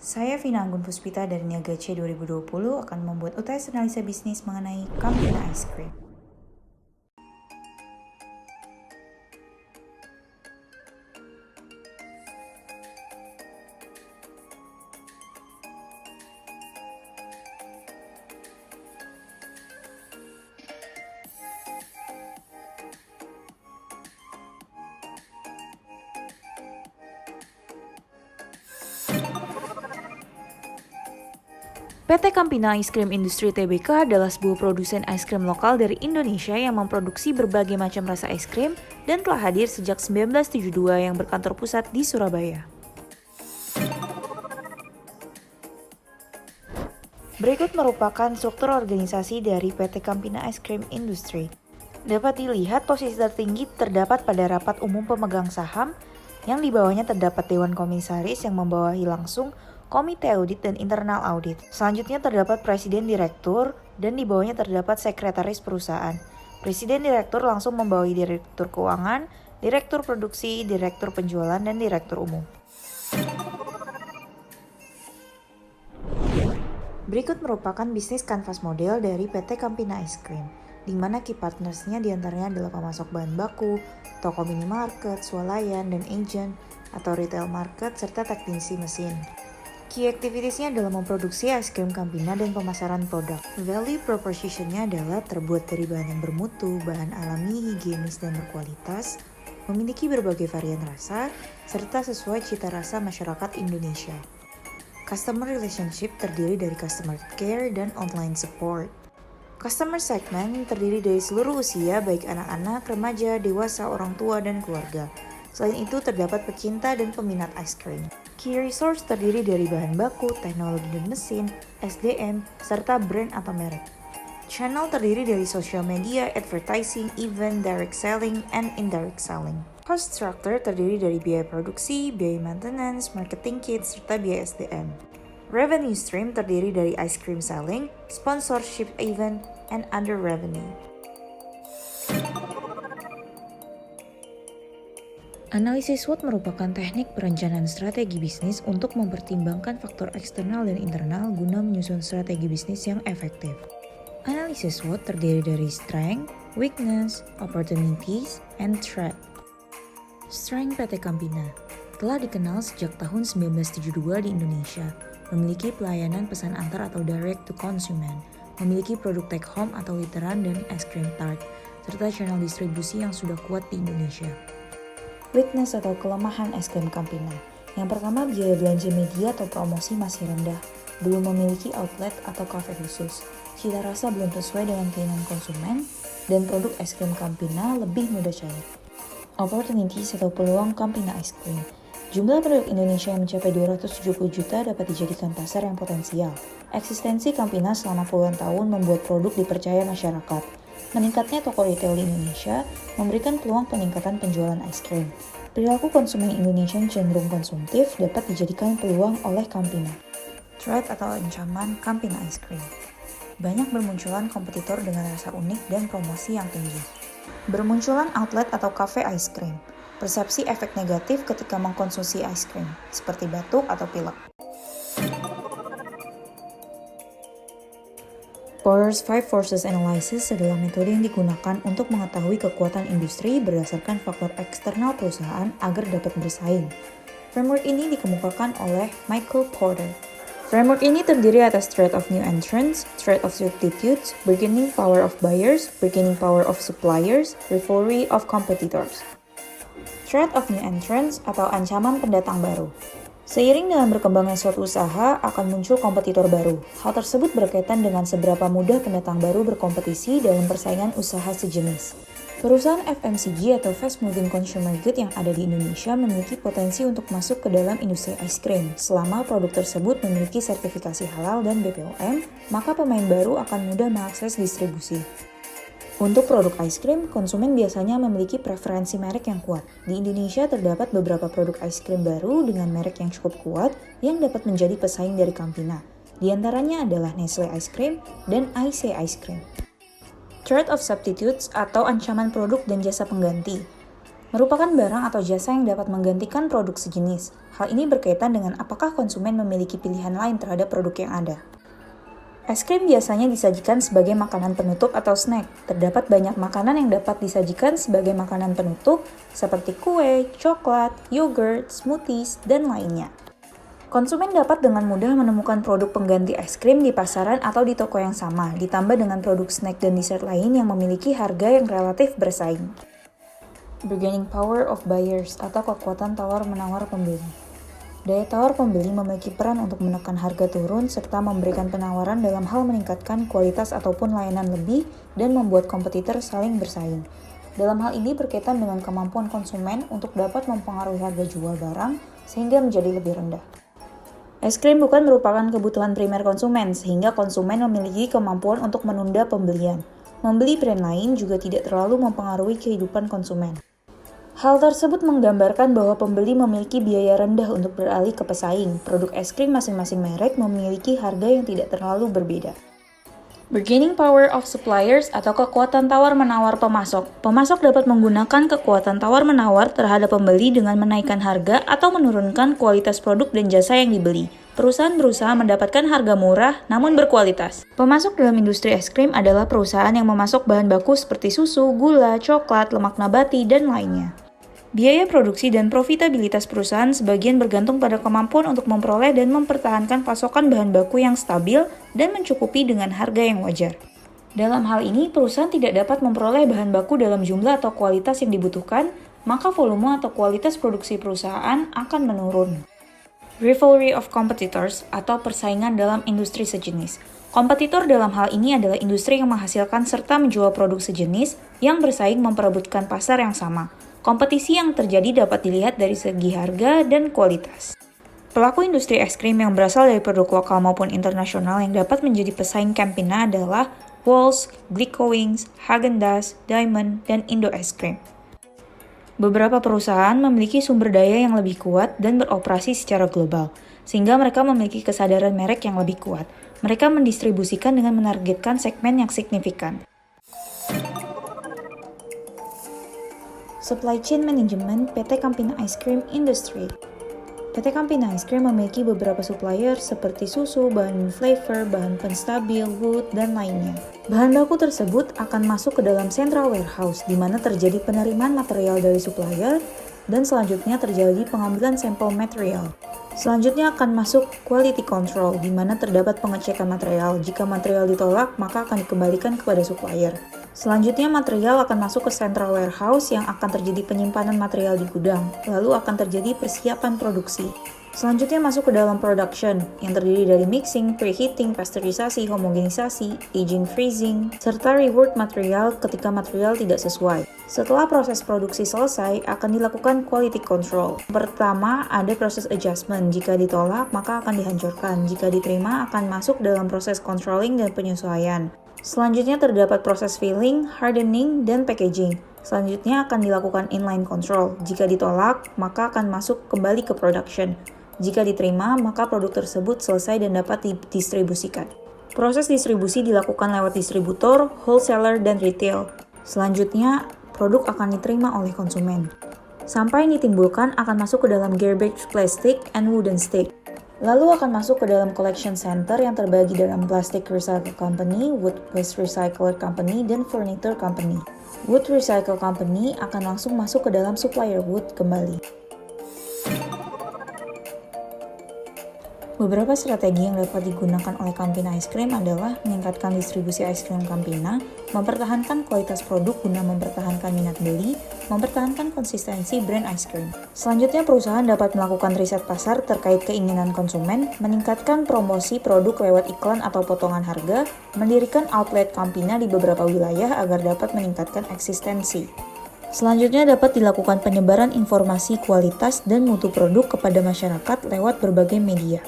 Saya Vina Anggun Puspita dari Niaga C 2020 akan membuat UTS analisa bisnis mengenai Campina Ice Cream. PT Campina Ice Cream Industry Tbk adalah sebuah produsen es krim lokal dari Indonesia yang memproduksi berbagai macam rasa es krim dan telah hadir sejak 1972 yang berkantor pusat di Surabaya. Berikut merupakan struktur organisasi dari PT Campina Ice Cream Industry. Dapat dilihat posisi tertinggi terdapat pada rapat umum pemegang saham, yang di bawahnya terdapat Dewan Komisaris yang membawahi langsung Komite Audit dan Internal Audit. Selanjutnya terdapat Presiden Direktur dan di bawahnya terdapat Sekretaris Perusahaan. Presiden Direktur langsung membawahi Direktur Keuangan, Direktur Produksi, Direktur Penjualan, dan Direktur Umum. Berikut merupakan bisnis kanvas model dari PT Campina Ice Cream, di mana key partnersnya diantaranya adalah pemasok bahan baku, toko minimarket, swalayan, dan agent atau retail market, serta teknisi mesin. Key activitiesnya adalah memproduksi es krim Campina dan pemasaran produk. Value propositionnya adalah terbuat dari bahan yang bermutu, bahan alami, higienis, dan berkualitas, memiliki berbagai varian rasa, serta sesuai cita rasa masyarakat Indonesia. Customer relationship terdiri dari customer care dan online support. Customer segment terdiri dari seluruh usia, baik anak-anak, remaja, dewasa, orang tua, dan keluarga. Selain itu, terdapat pecinta dan peminat es krim. Key resource terdiri dari bahan baku, teknologi dan mesin, SDM, serta brand atau merek. Channel terdiri dari social media, advertising, event, direct selling, and indirect selling. Cost structure terdiri dari biaya produksi, biaya maintenance, marketing kit, serta biaya SDM. Revenue stream terdiri dari ice cream selling, sponsorship event, and other revenue. Analisis SWOT merupakan teknik perencanaan strategi bisnis untuk mempertimbangkan faktor eksternal dan internal guna menyusun strategi bisnis yang efektif. Analisis SWOT terdiri dari strength, weakness, opportunities, and threat. Strength PT Campina telah dikenal sejak tahun 1972 di Indonesia, memiliki pelayanan pesan antar atau direct to consumer, memiliki produk take home atau literan dan es krim tart, serta channel distribusi yang sudah kuat di Indonesia. Weakness atau kelemahan es krim Campina. Yang pertama, biaya belanja media atau promosi masih rendah, belum memiliki outlet atau cafe khusus, cita rasa belum sesuai dengan keinginan konsumen, dan produk es krim Campina lebih mudah cair. Opportunities atau peluang Campina Ice Cream. Jumlah penduduk Indonesia yang mencapai 270 juta dapat dijadikan pasar yang potensial. Eksistensi Campina selama puluhan tahun membuat produk dipercaya masyarakat. Meningkatnya toko retail di Indonesia memberikan peluang peningkatan penjualan es krim. Perilaku konsumen Indonesia yang cenderung konsumtif dapat dijadikan peluang oleh Campina. Threat atau ancaman Campina Ice Cream. Banyak bermunculan kompetitor dengan rasa unik dan promosi yang tinggi. Bermunculan outlet atau cafe ice cream. Persepsi efek negatif ketika mengkonsumsi es krim, seperti batuk atau pilek. Porter's Five Forces Analysis adalah metode yang digunakan untuk mengetahui kekuatan industri berdasarkan faktor eksternal perusahaan agar dapat bersaing. Framework ini dikemukakan oleh Michael Porter. Framework ini terdiri atas threat of new entrants, threat of substitutes, bargaining power of buyers, bargaining power of suppliers, rivalry of competitors. Threat of new entrants atau ancaman pendatang baru. Seiring dengan berkembangnya suatu usaha, akan muncul kompetitor baru. Hal tersebut berkaitan dengan seberapa mudah pendatang baru berkompetisi dalam persaingan usaha sejenis. Perusahaan FMCG atau Fast Moving Consumer Good yang ada di Indonesia memiliki potensi untuk masuk ke dalam industri es krim. Selama produk tersebut memiliki sertifikasi halal dan BPOM, maka pemain baru akan mudah mengakses distribusi. Untuk produk ice cream, konsumen biasanya memiliki preferensi merek yang kuat. Di Indonesia terdapat beberapa produk ice cream baru dengan merek yang cukup kuat yang dapat menjadi pesaing dari Campina. Di antaranya adalah Nestle Ice Cream dan IC Ice Cream. Threat of substitutes atau ancaman produk dan jasa pengganti. merupakan barang atau jasa yang dapat menggantikan produk sejenis. Hal ini berkaitan dengan apakah konsumen memiliki pilihan lain terhadap produk yang ada. Es krim biasanya disajikan sebagai makanan penutup atau snack. Terdapat banyak makanan yang dapat disajikan sebagai makanan penutup, seperti kue, coklat, yogurt, smoothies, dan lainnya. Konsumen dapat dengan mudah menemukan produk pengganti es krim di pasaran atau di toko yang sama, ditambah dengan produk snack dan dessert lain yang memiliki harga yang relatif bersaing. Bargaining power of buyers atau kekuatan tawar-menawar pembeli. Daya tawar pembeli memiliki peran untuk menekan harga turun serta memberikan penawaran dalam hal meningkatkan kualitas ataupun layanan lebih dan membuat kompetitor saling bersaing. Dalam hal ini berkaitan dengan kemampuan konsumen untuk dapat mempengaruhi harga jual barang sehingga menjadi lebih rendah. Es krim bukan merupakan kebutuhan primer konsumen sehingga konsumen memiliki kemampuan untuk menunda pembelian. Membeli brand lain juga tidak terlalu mempengaruhi kehidupan konsumen. Hal tersebut menggambarkan bahwa pembeli memiliki biaya rendah untuk beralih ke pesaing. Produk es krim masing-masing merek memiliki harga yang tidak terlalu berbeda. Bargaining power of suppliers atau kekuatan tawar-menawar pemasok. Pemasok dapat menggunakan kekuatan tawar-menawar terhadap pembeli dengan menaikkan harga atau menurunkan kualitas produk dan jasa yang dibeli. Perusahaan berusaha mendapatkan harga murah namun berkualitas. Pemasok dalam industri es krim adalah perusahaan yang memasok bahan baku seperti susu, gula, coklat, lemak nabati, dan lainnya. Biaya produksi dan profitabilitas perusahaan sebagian bergantung pada kemampuan untuk memperoleh dan mempertahankan pasokan bahan baku yang stabil dan mencukupi dengan harga yang wajar. Dalam hal ini, perusahaan tidak dapat memperoleh bahan baku dalam jumlah atau kualitas yang dibutuhkan, maka volume atau kualitas produksi perusahaan akan menurun. Rivalry of competitors atau persaingan dalam industri sejenis. Kompetitor dalam hal ini adalah industri yang menghasilkan serta menjual produk sejenis yang bersaing memperebutkan pasar yang sama. Kompetisi yang terjadi dapat dilihat dari segi harga dan kualitas. Pelaku industri es krim yang berasal dari produk lokal maupun internasional yang dapat menjadi pesaing Campina adalah Walls, Glico Wings, Häagen-Dazs, Diamond, dan Indo Es Krim. Beberapa perusahaan memiliki sumber daya yang lebih kuat dan beroperasi secara global, sehingga mereka memiliki kesadaran merek yang lebih kuat. Mereka mendistribusikan dengan menargetkan segmen yang signifikan. Supply Chain Management PT Campina Ice Cream Industry. PT Campina Ice Cream memiliki beberapa supplier seperti susu, bahan flavor, bahan penstabil, wood, dan lainnya. Bahan baku tersebut akan masuk ke dalam central warehouse, di mana terjadi penerimaan material dari supplier, dan selanjutnya terjadi pengambilan sampel material. Selanjutnya akan masuk quality control, di mana terdapat pengecekan material. Jika material ditolak, maka akan dikembalikan kepada supplier. Selanjutnya material akan masuk ke central warehouse yang akan terjadi penyimpanan material di gudang, lalu akan terjadi persiapan produksi. Selanjutnya masuk ke dalam production, yang terdiri dari mixing, preheating, pasteurisasi, homogenisasi, aging, freezing, serta reward material ketika material tidak sesuai. Setelah proses produksi selesai, akan dilakukan quality control. Pertama, ada proses adjustment. Jika ditolak, maka akan dihancurkan. Jika diterima, akan masuk dalam proses controlling dan penyesuaian. Selanjutnya terdapat proses filling, hardening, dan packaging. Selanjutnya akan dilakukan inline control. Jika ditolak, maka akan masuk kembali ke production. Jika diterima, maka produk tersebut selesai dan dapat didistribusikan. Proses distribusi dilakukan lewat distributor, wholesaler, dan retail. Selanjutnya, produk akan diterima oleh konsumen. Sampah yang ditimbulkan akan masuk ke dalam garbage plastic and wooden stick. Lalu akan masuk ke dalam collection center yang terbagi dalam Plastic Recycle Company, Wood Waste Recycler Company, dan Furniture Company. Wood Recycle Company akan langsung masuk ke dalam supplier wood kembali. Beberapa strategi yang dapat digunakan oleh Campina Ice Cream adalah meningkatkan distribusi es krim Campina, mempertahankan kualitas produk guna mempertahankan minat beli, mempertahankan konsistensi brand ice cream. Selanjutnya, perusahaan dapat melakukan riset pasar terkait keinginan konsumen, meningkatkan promosi produk lewat iklan atau potongan harga, mendirikan outlet Campina di beberapa wilayah agar dapat meningkatkan eksistensi. Selanjutnya dapat dilakukan penyebaran informasi kualitas dan mutu produk kepada masyarakat lewat berbagai media.